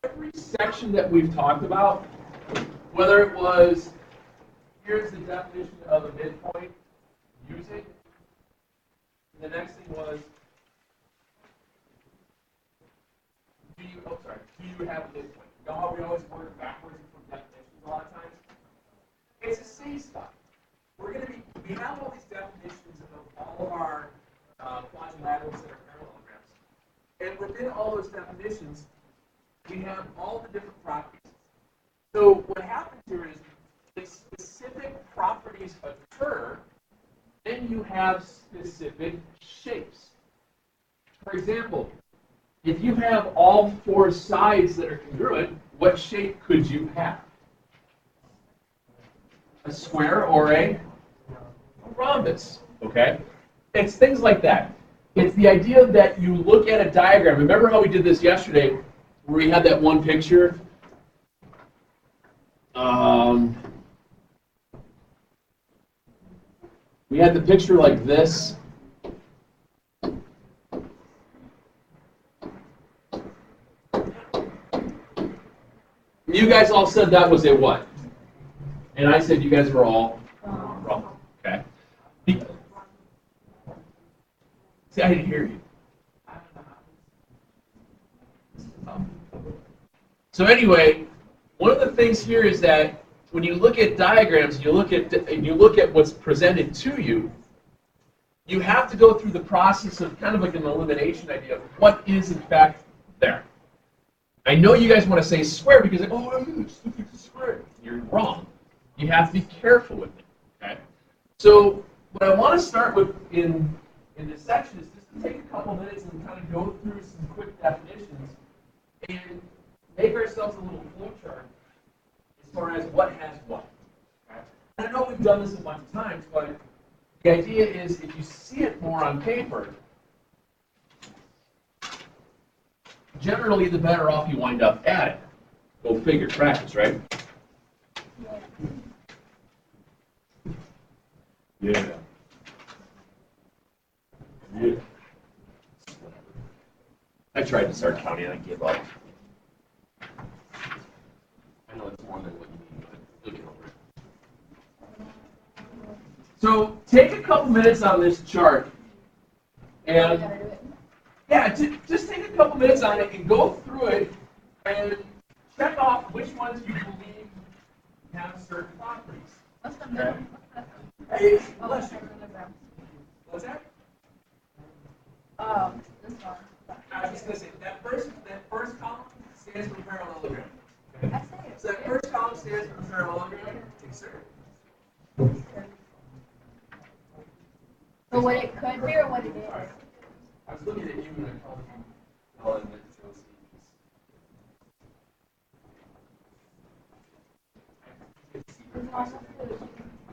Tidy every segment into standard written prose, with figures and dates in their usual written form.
every section that we've talked about, whether it was, here's the definition of a midpoint, use it. And the next thing was, do you have a midpoint? You know how we always work backwards from definitions a lot of times? It's the same stuff. We have all these definitions of all of our quadrilaterals that are parallelograms. And within all those definitions, we have all the different properties. So what happens here is, if specific properties occur, then you have specific shapes. For example, if you have all four sides that are congruent, what shape could you have? A square or a rhombus, okay? It's things like that. It's the idea that you look at a diagram. Remember how we did this yesterday, where we had that one picture? We had the picture like this. You guys all said that was a what? And I said you guys were all wrong. Okay. See, I didn't hear you. So anyway, one of the things here is that when you look at diagrams, you look at what's presented to you, you have to go through the process of kind of like an elimination idea of what is in fact there. I know you guys want to say square because like, oh, it's a square. You're wrong. You have to be careful with it. Okay. So what I want to start with in this section is just to take a couple minutes and kind of go through some quick definitions and make ourselves a little flow chart as far as what has what. Okay? And I know we've done this a bunch of times, but the idea is if you see it more on paper, generally the better off you wind up at it. Go figure, practice, right? Yeah. Yeah. I tried to start counting and I gave up. I know it's more than what you need, but you'll get over it. So take a couple minutes on this chart and yeah, just take a couple minutes on it and go through it and check off which ones you believe have certain properties. What's the middle? Hey, bless you. What's that? Oh, this one. I was just going to say, that first column stands for parallelogram. Okay? I say it. So that first column stands for parallelogram. Yes, sir. So what it could be or what it is? I was looking at you and I called you Helen Mitchell.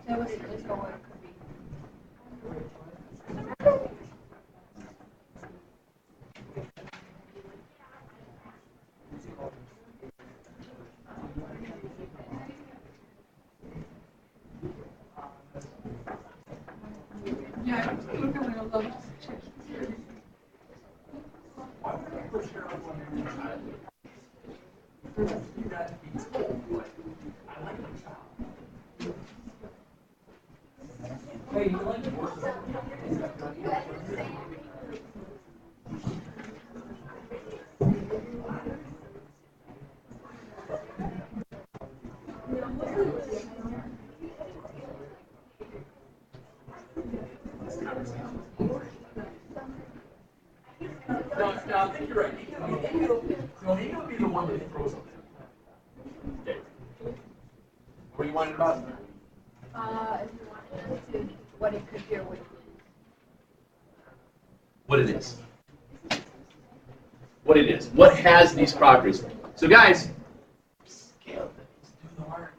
That was this or what it could be. Yeah, look at my love. You got to be told what I like your child. Hey, you like to work No, I think you're right. He'll be the one that throws something. Okay. What do you want about? If you wanted to what it could be or what it is. What it is. What it is. What has these properties. So guys, scale things. Do the work.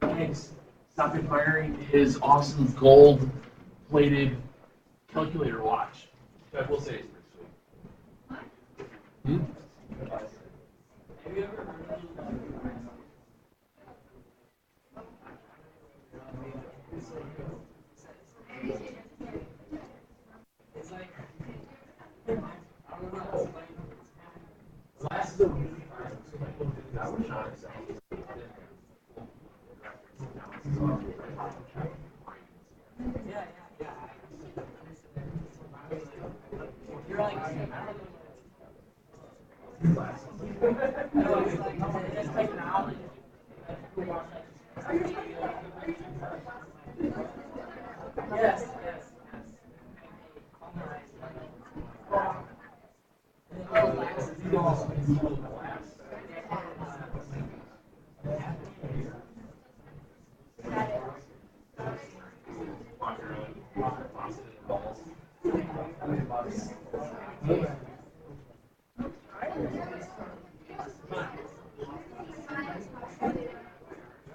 Guys, stop admiring his awesome gold-plated calculator watch. I will say it's pretty sweet. Hmm? Have you ever heard of it's like I don't know, it's like glasses are really hard.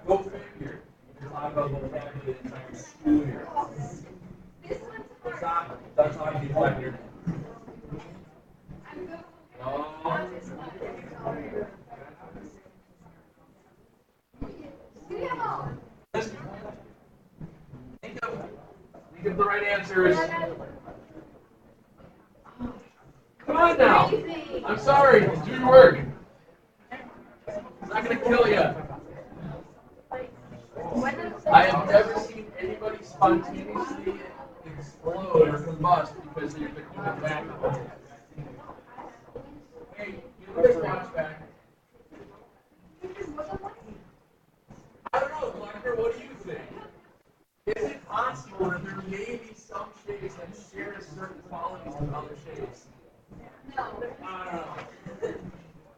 Go figure. You're talking about vocabulary the entire school year. That's how you define your. Think of the right answers. Come on now. I'm sorry. Do your work. It's not going to kill you. I have never seen anybody spontaneously explode or combust because they're the human factor. Hey, you look at flashback. I don't know, Clarker, what do you think? Is it possible that there may be some shades that share certain qualities with other shades? No.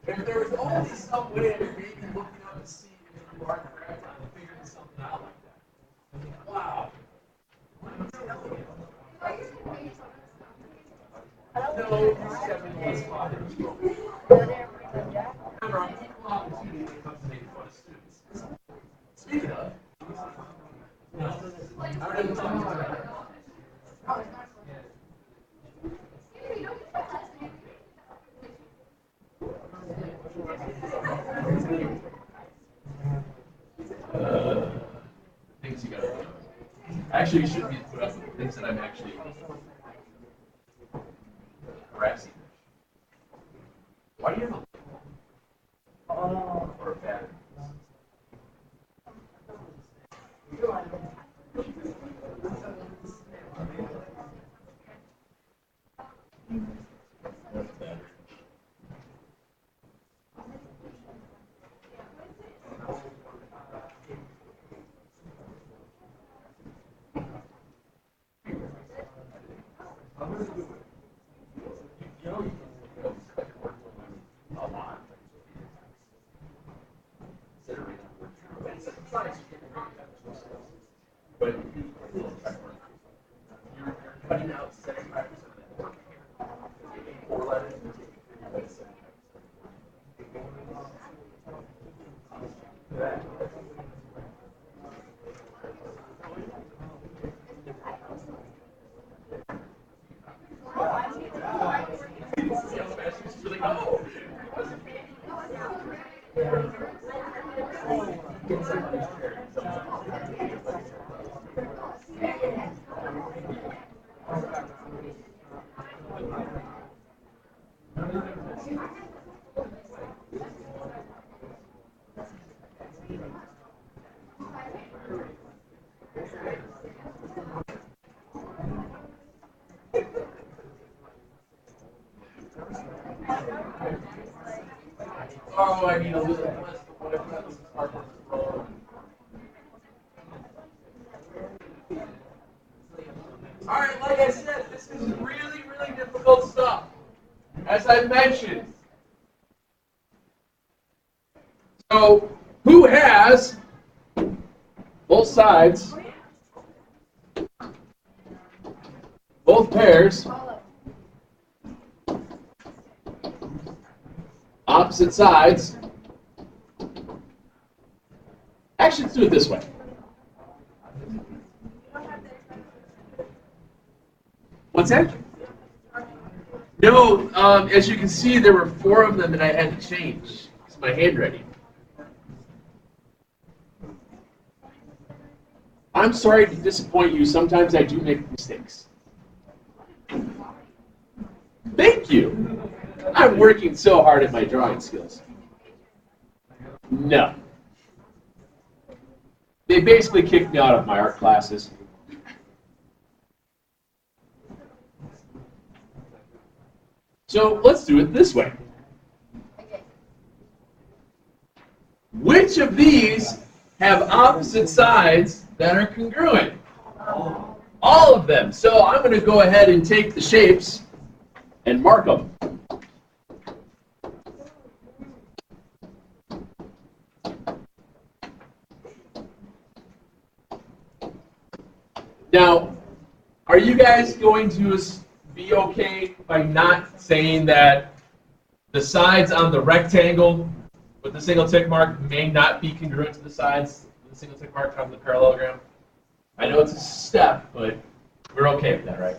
If there was only some way of maybe looking up and seeing if you are correct on figuring something out like that. Wow. No, 7 was fine. Remember, I'm equal opportunity when it comes to making fun of students. Speaking of, I already talked about that. Things you gotta do. Actually, you shouldn't be put up with things that I'm actually harassing. Why do you have a or a pattern? But you're cutting out 75% of that work. Or let it oh, I need a little less of whatever that was hard to roll. Alright, like I said, this is really, really difficult stuff. As I mentioned. So, who has both sides, both pairs, opposite sides? Actually, let's do it this way. What's that? No, as you can see, there were 4 of them that I had to change. It's my handwriting. I'm sorry to disappoint you. Sometimes I do make mistakes. Thank you. I'm working so hard at my drawing skills. No. They basically kicked me out of my art classes. So let's do it this way. Okay. Which of these have opposite sides that are congruent? All of them. So I'm going to go ahead and take the shapes and mark them. Now, are you guys going to be okay by not saying that the sides on the rectangle with the single tick mark may not be congruent to the sides with the single tick mark on the parallelogram? I know it's a step, but we're okay with that, right?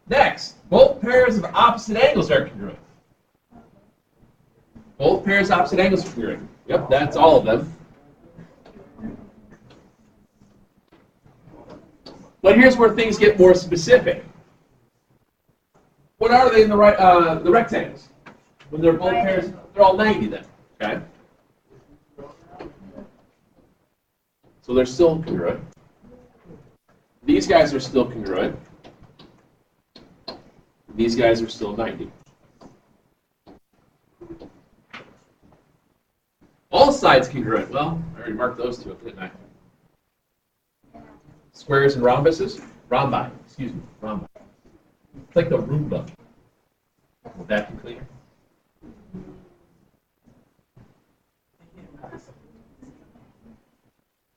Next, both pairs of opposite angles are congruent. Both pairs of opposite angles are congruent. Yep, that's all of them. But here's where things get more specific. What are they in the rectangles? When they're both pairs, they're all 90 then. Okay. So they're still congruent. These guys are still congruent. These guys are still 90. All sides congruent. Well, I already marked those two up, didn't I? Squares and rhombuses? Rhombi, excuse me, rhombi. It's like the Roomba. Would that be clear?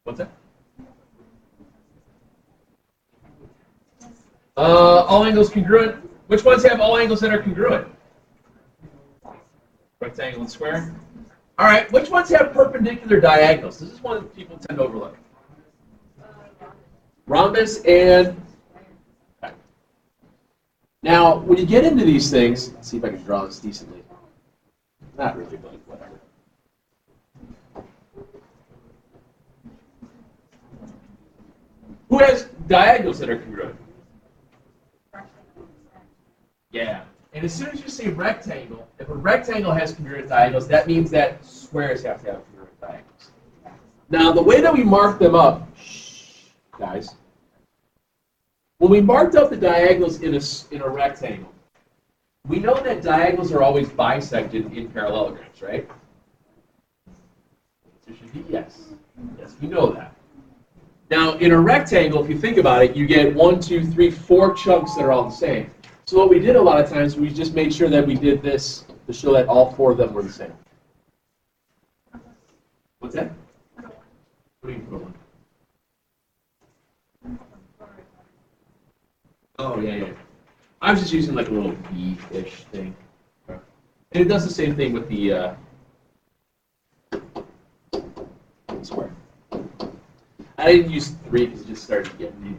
What's that? All angles congruent. Which ones have all angles that are congruent? Rectangle and square. All right, which ones have perpendicular diagonals? This is one that people tend to overlook. Rhombus and... Okay. Now, when you get into these things, let's see if I can draw this decently. Not really, but whatever. Who has diagonals that are congruent? Yeah. And as soon as you say rectangle, if a rectangle has congruent diagonals, that means that squares have to have congruent diagonals. Now, the way that we mark them up, guys, when we marked up the diagonals in a rectangle, we know that diagonals are always bisected in parallelograms, right? The answer should be yes. Yes, we know that. Now, in a rectangle, if you think about it, you get 1, 2, 3, 4 chunks that are all the same. So what we did a lot of times, we just made sure that we did this to show that all 4 of them were the same. What's that? What do you put one? Oh, yeah. I was just using like a little V-ish thing. And it does the same thing with the square. I didn't use 3 because it just started getting.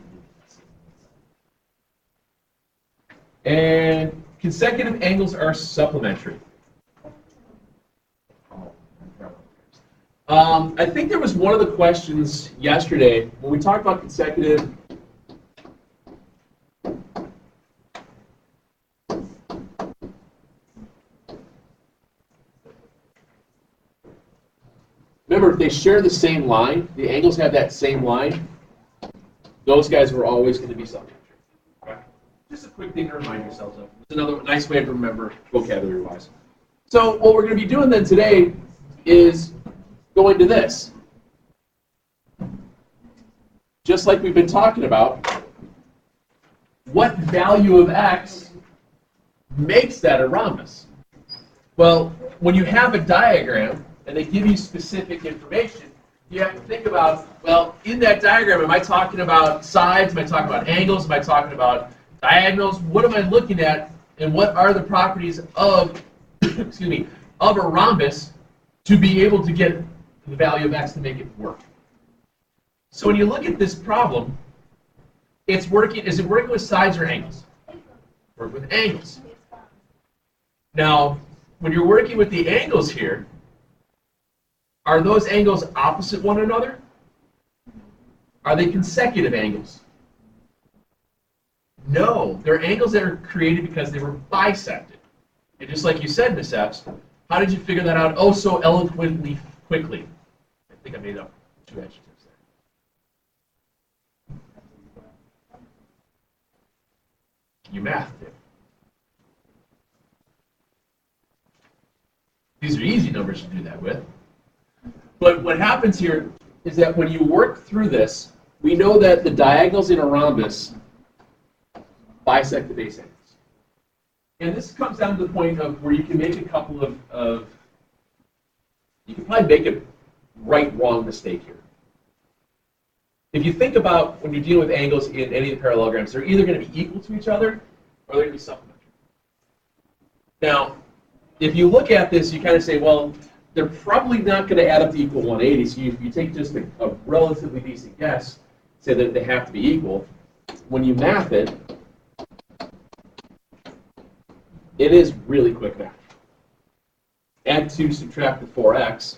And consecutive angles are supplementary. I think there was one of the questions yesterday when we talked about consecutive. Remember, if they share the same line, the angles have that same line, those guys were always going to be supplementary. Okay? Just a quick thing to remind yourselves of. It's another nice way to remember vocabulary-wise. So what we're going to be doing then today is going to this. Just like we've been talking about, what value of x makes that a rhombus? Well, when you have a diagram, and they give you specific information, you have to think about, well, in that diagram, am I talking about sides? Am I talking about angles? Am I talking about diagonals? What am I looking at? And what are the properties of, excuse me, of a rhombus to be able to get the value of x to make it work? So when you look at this problem, it's working. Is it working with sides or angles? Work with angles. Now, when you're working with the angles here, are those angles opposite one another? Are they consecutive angles? No, they're angles that are created because they were bisected. And just like you said, Ms. Epps, How did you figure that out? Oh, so eloquently, quickly. I think I made up 2 adjectives there. You mathed it. These are easy numbers to do that with. But what happens here is that when you work through this, we know that the diagonals in a rhombus bisect the base angles. And this comes down to the point of where you can make a couple of you can probably make a right-wrong mistake here. If you think about when you're dealing with angles in any of the parallelograms, they're either going to be equal to each other or they're going to be supplementary. Now, if you look at this, you kind of say, well, they're probably not going to add up to equal 180, so if you take just a relatively decent guess, say that they have to be equal, when you math it, it is really quick math. Add 2, subtract the 4x,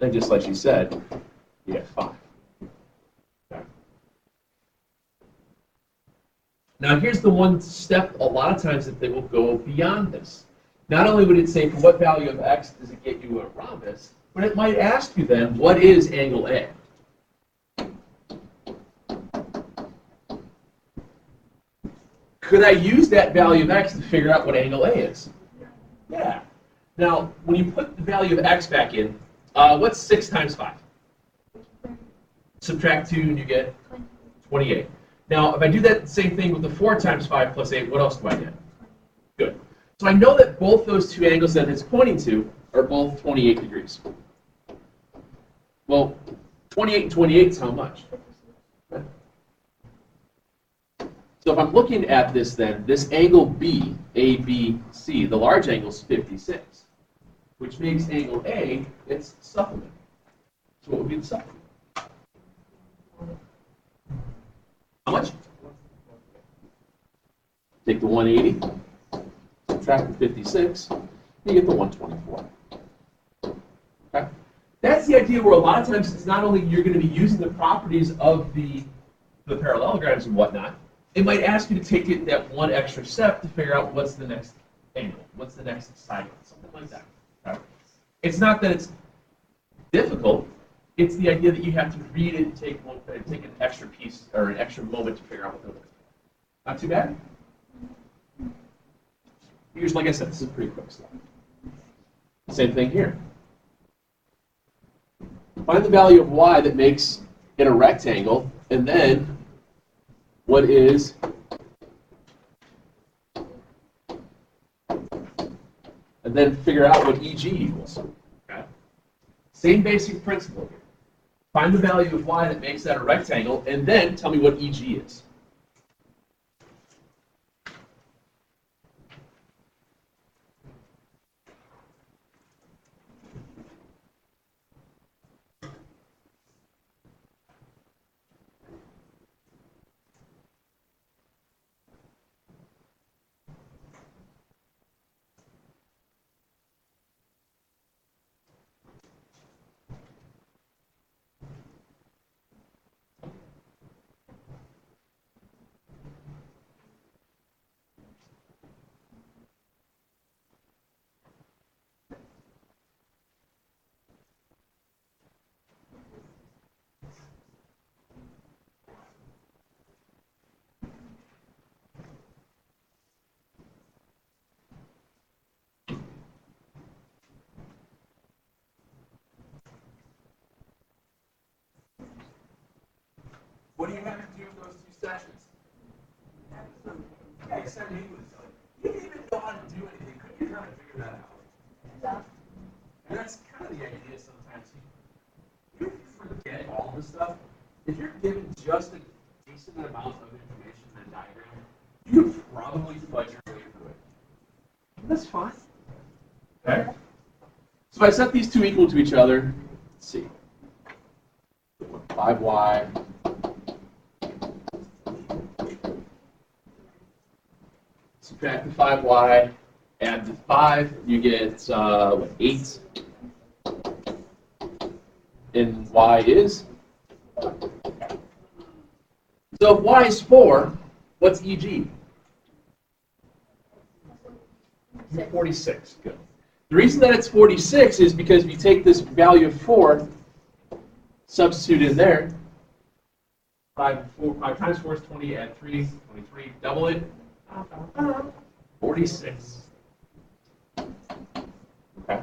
and just like she said, you get 5. Okay. Now here's the one step a lot of times that they will go beyond this. Not only would it say for what value of x does it get you a rhombus, but it might ask you then, what is angle A? Could I use that value of x to figure out what angle A is? Yeah. Now, when you put the value of x back in, what's 6 times 5? Subtract 2 and you get 28. Now, if I do that same thing with the 4 times 5 plus 8, what else do I get? Good. So I know that both those two angles that it's pointing to are both 28 degrees. Well, 28 and 28 is how much? So if I'm looking at this then, this angle B, ABC, the large angle is 56, which makes angle A its supplement. So what would be the supplement? How much? Take the 180, subtract the 56, you get the 124. Okay? That's the idea where a lot of times it's not only you're going to be using the properties of the parallelograms and whatnot, it might ask you to take it that one extra step to figure out what's the next angle, what's the next side, something like that. Okay? It's not that it's difficult, it's the idea that you have to read it and take an extra piece or an extra moment to figure out what they're looking for. Not too bad? Here's, like I said, this is pretty quick stuff. Same thing here. Find the value of y that makes it a rectangle, and then what is and then figure out what EG equals. Okay? Same basic principle here. Find the value of y that makes that a rectangle, and then tell me what EG is. What do you have to do in those 2 sessions? Yeah, you said you didn't even know how to do anything. Couldn't you kind of figure that out? And that's kind of the idea sometimes. You forget all this stuff. If you're given just a decent amount of information in a diagram, you could probably fudge your way through it. That's fine. Okay? So if I set these two equal to each other, let's see. 5y. Subtract the 5y, add the 5, you get 8. And y is? So if y is 4, what's EG? 46. Good. The reason that it's 46 is because if you take this value of 4, substitute in there, 5 times 4 is 20, add 3, 23, double it, 46. Okay.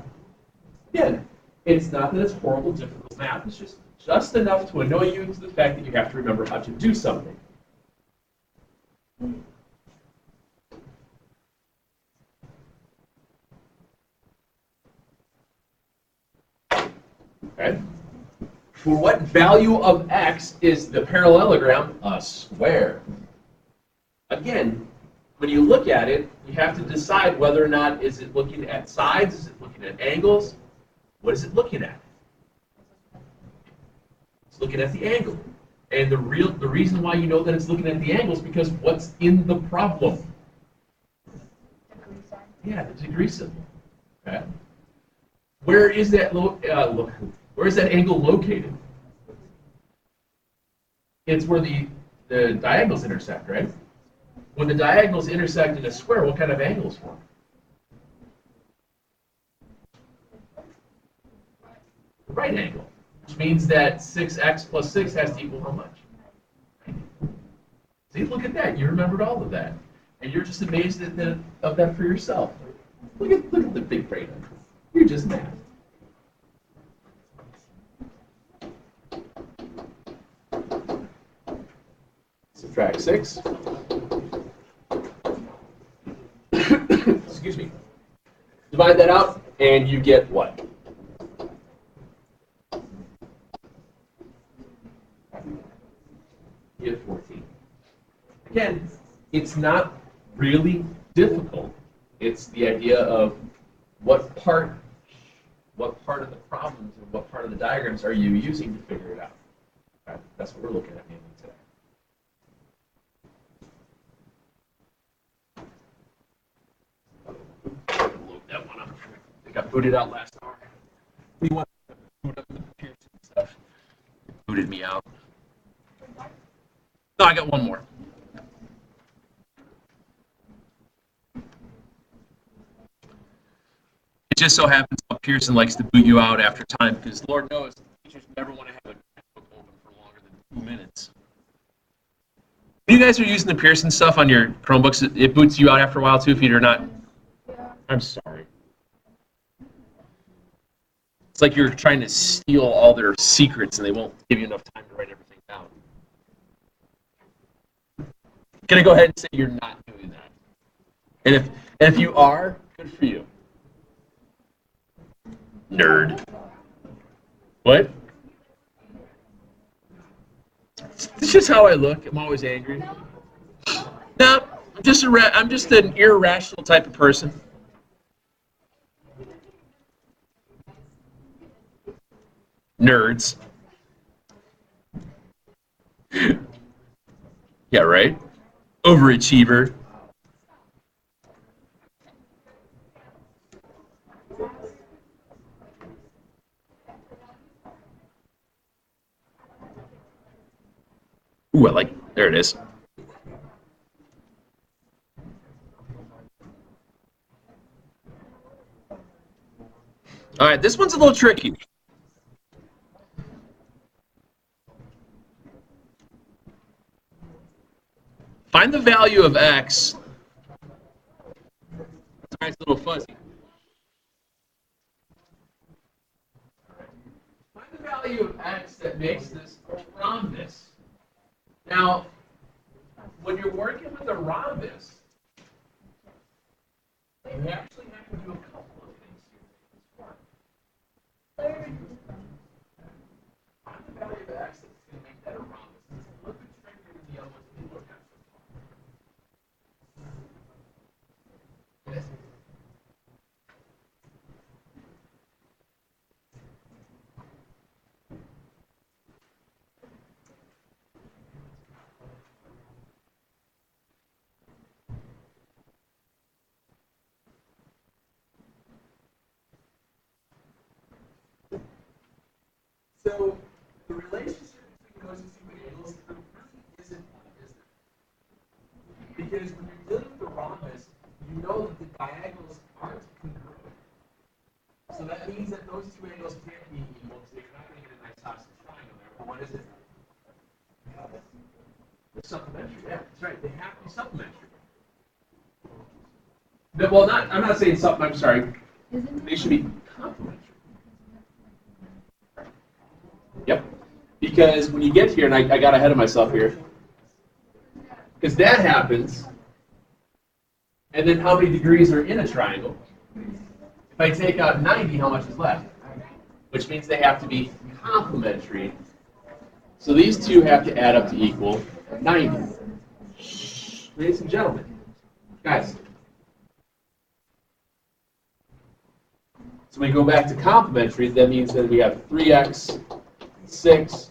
Again, it's not that it's horrible, difficult math. It's just enough to annoy you to the fact that you have to remember how to do something. Okay. For what value of x is the parallelogram a square? Again, when you look at it, you have to decide whether or not is it looking at sides, is it looking at angles, what is it looking at? It's looking at the angle. And the reason why you know that it's looking at the angle is because what's in the problem? Yeah, the degree symbol. Okay. Where is that where is that angle located? It's where the diagonals intersect, right? When the diagonals intersect in a square, what kind of angles form? Right angle, which means that 6x plus 6 has to equal how much? See, look at that. You remembered all of that. And you're just amazed at of that for yourself. Look at the big brain. You're just math. Subtract 6. Excuse me. Divide that out, and you get what? You get 14. Again, it's not really difficult. It's the idea of what part of the problems and what part of the diagrams are you using to figure it out. Okay? That's what we're looking at mainly today. Load that one up. It got booted out last hour. We want to boot up the Pearson stuff. It booted me out. No, I got one more. It just so happens how Pearson likes to boot you out after time because Lord knows teachers never want to have a book open for longer than 2 minutes. If you guys are using the Pearson stuff on your Chromebooks, it boots you out after a while too if you're not. I'm sorry. It's like you're trying to steal all their secrets and they won't give you enough time to write everything down. Gonna go ahead and say you're not doing that. And if you are, good for you. Nerd. What? It's just how I look. I'm always angry. No, I'm just an irrational type of person. Nerds. Yeah, right? Overachiever. Ooh, there it is. All right, this one's a little tricky. Find the value of x. It's a little fuzzy. Find the value of x that makes this a rhombus. Now, when you're working with a rhombus, you actually have to do a couple of things here. Find the value of x that's going to make that a rhombus. It's a little bit trickier than the other ones we looked at so far. Yes? So the relationship between those two angles really isn't one, is there? Because when you're dealing with the rhombus, you know that the diagonals are So that means that those two angles can't be equal because you're not going to get a nice opposite triangle there. But what is it? They're supplementary. Yeah, that's right. They have to be supplementary. Well, not. I'm not saying supplementary. I'm sorry. They should be complementary. Yep. Because when you get here, and I got ahead of myself here, because that happens, and then how many degrees are in a triangle? If I take out 90, how much is left? Which means they have to be complementary. So these two have to add up to equal 90. Ladies and gentlemen, guys. So when we go back to complementary, that means that we have 3x, 6,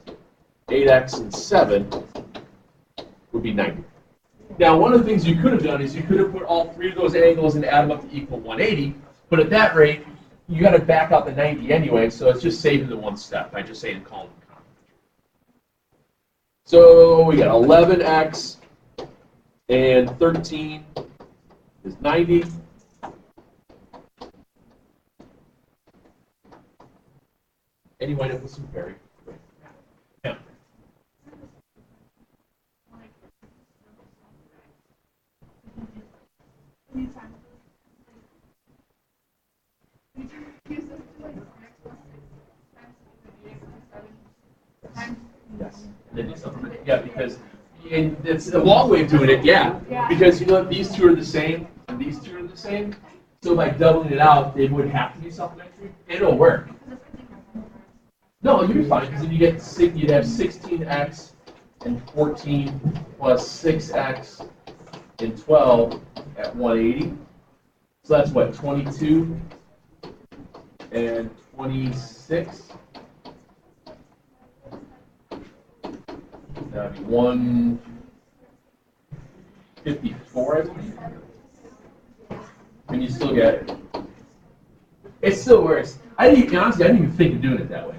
8x, and 7 would be 90. Now, one of the things you could have done is you could have put all three of those angles and add them up to equal 180, but at that rate, you got to back out the 90 anyway, so it's just saving the one step by just saying call them complementary. So we got 11x and 13 is 90. And you wind up with some very great math. Yeah. Yes. Yeah, because and it's a long way of doing it, yeah. Because you know these two are the same, and these two are the same. So by doubling it out, it would have to be supplementary. It'll work. No, you'd be fine because then you'd have 16x and 14 plus 6x and 12 at 180. So that's what, 22 and 26. That would be 154, I believe. And you still get it. It still works. Honestly, I didn't even think of doing it that way.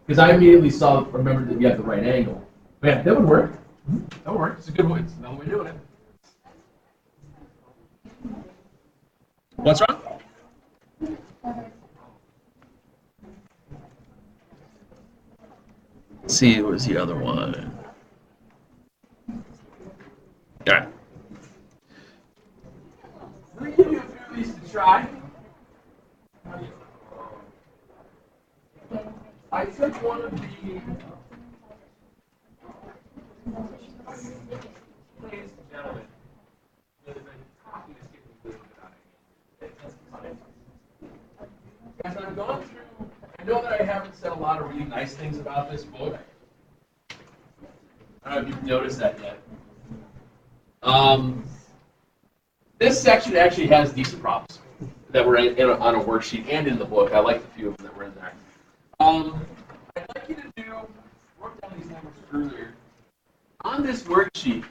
Because I immediately remembered that you have the right angle. But yeah, that would work. That would work. It's a good way. It's another way of doing it. What's wrong? Let's see, what was the other one? All right. Let me give you a few of these to try. I took one of the ladies and gentlemen. As I've gone through, I know that I haven't said a lot of really nice things about this book. I don't know if you've noticed that yet. This section actually has decent problems that were on a worksheet and in the book. I like the few of them that were in there. I'd like you to wrote down these numbers earlier. On this worksheet,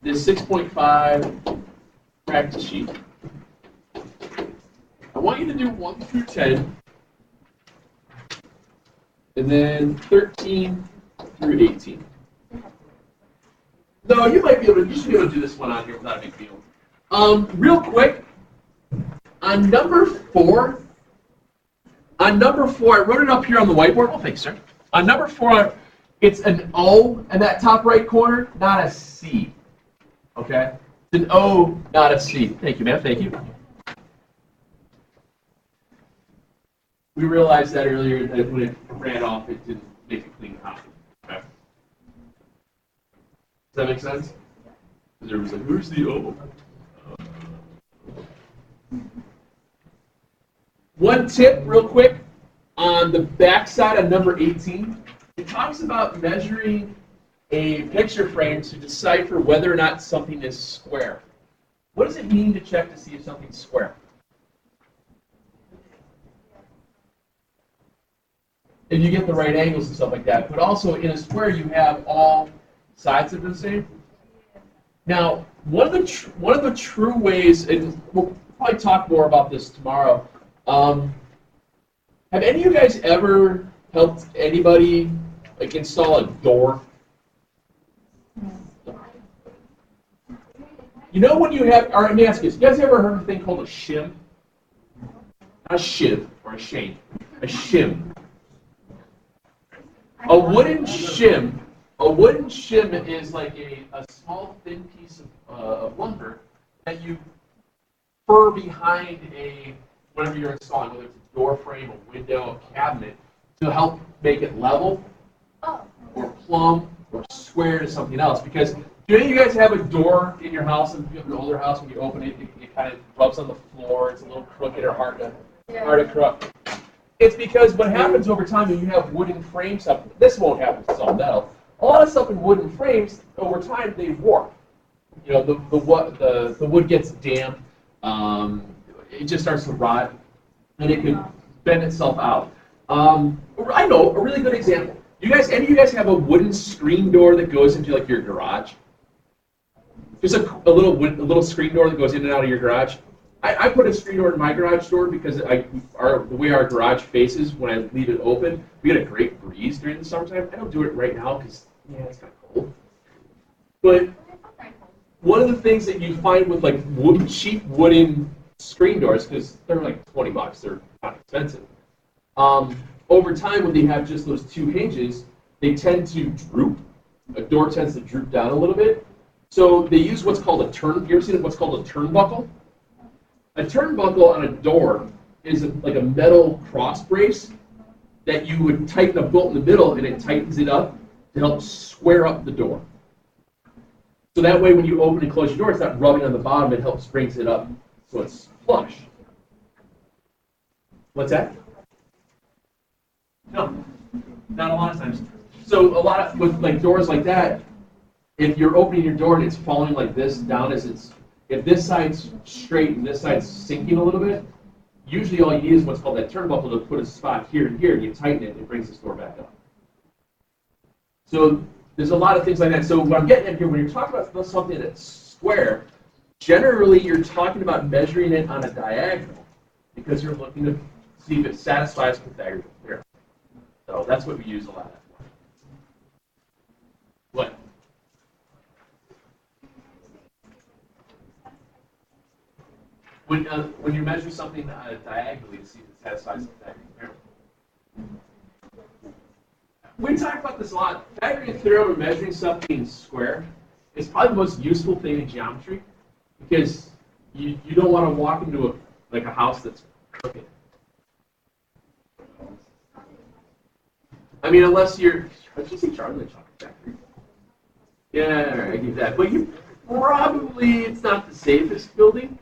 this 6.5 practice sheet, I want you to do 1 through 10, and then 13 through 18. No, you should be able to do this one on here without a big deal. Real quick, on number 4, I wrote it up here on the whiteboard. Oh, thanks, sir. On number 4, it's an O in that top right corner, not a C. Okay? It's an O, not a C. Thank you, ma'am. Thank you. We realized that earlier that when it ran off, it didn't make a clean copy. Okay? Does that make sense? Because everyone's like, where's the O? One tip, real quick, on the back side of number 18, it talks about measuring a picture frame to decipher whether or not something is square. What does it mean to check to see if something's square? If you get the right angles and stuff like that. But also, in a square, you have all sides of the same. Now, one of the true ways, and we'll probably talk more about this tomorrow. Have any of you guys ever helped anybody like install a door? You know when you have, all right, let me ask you, you guys ever heard of a thing called a shim? Not a shiv or a shame. A shim. A wooden shim. A wooden shim is like a small thin piece of lumber that you fur behind whatever you're installing, whether it's a door frame, a window, a cabinet, to help make it level or plumb or square to something else. Because do any of you guys have a door in your house, and if you have an older house, when you open it, it kind of rubs on the floor, it's a little crooked or hard to corrupt? It's because what happens over time when you have wooden frames up, this won't happen, it's all metal. A lot of stuff in wooden frames, over time, they warp. You know, the wood gets damp, it just starts to rot, and it can bend itself out. I know a really good example. Any of you guys have a wooden screen door that goes into like your garage? Just a little screen door that goes in and out of your garage. I put a screen door in my garage door because the way our garage faces, when I leave it open, we get a great breeze during the summertime. I don't do it right now because it's kind of cold. But one of the things that you find with like cheap wooden screen doors, because they're like $20, they're not expensive. Over time, when they have just those two hinges, they tend to droop. A door tends to droop down a little bit. So they use what's called a turn. You ever seen what's called a turnbuckle? A turnbuckle on a door is like a metal cross brace that you would tighten a bolt in the middle, and it tightens it up to help square up the door. So that way, when you open and close your door, it's not rubbing on the bottom. It helps brings it up so it's flush. What's that? No, not a lot of times. So with like doors like that, if you're opening your door and it's falling like this down if this side's straight and this side's sinking a little bit, usually all you need is what's called that turnbuckle to put a spot here and here, and you tighten it and it brings this door back up. So there's a lot of things like that. So what I'm getting at here, when you're talking about something that's square, generally you're talking about measuring it on a diagonal because you're looking to see if it satisfies Pythagorean theorem. So that's what we use a lot of. What? When you measure something diagonally to see if it satisfies Pythagorean theorem. We talk about this a lot. Pythagorean theorem of measuring something square is probably the most useful thing in geometry because you don't want to walk into a house that's crooked. I mean, unless you're, did you say Charlie Chocolate Factory? Yeah, I give that. But it's not the safest building.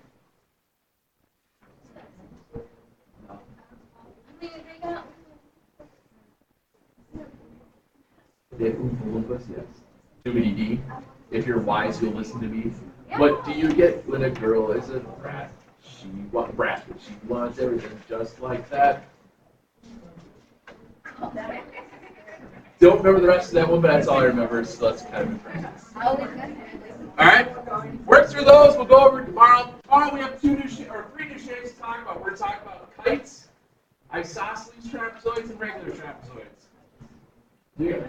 Yes. Too many D. If you're wise, you'll listen to me. What do you get when a girl is a brat? She wants everything just like that. Don't remember the rest of that one, but that's all I remember, so that's kind of impressive. All right, work through those. We'll go over tomorrow. Tomorrow we have three new shapes to talk about. We're going to talk about kites, isosceles trapezoids, and regular trapezoids. Yeah.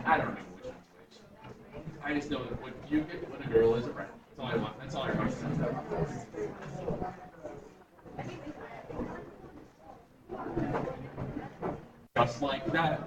I don't know which one's which. I just know that what you get when a girl is a brat. That's all I want. That's all I want. Just like that.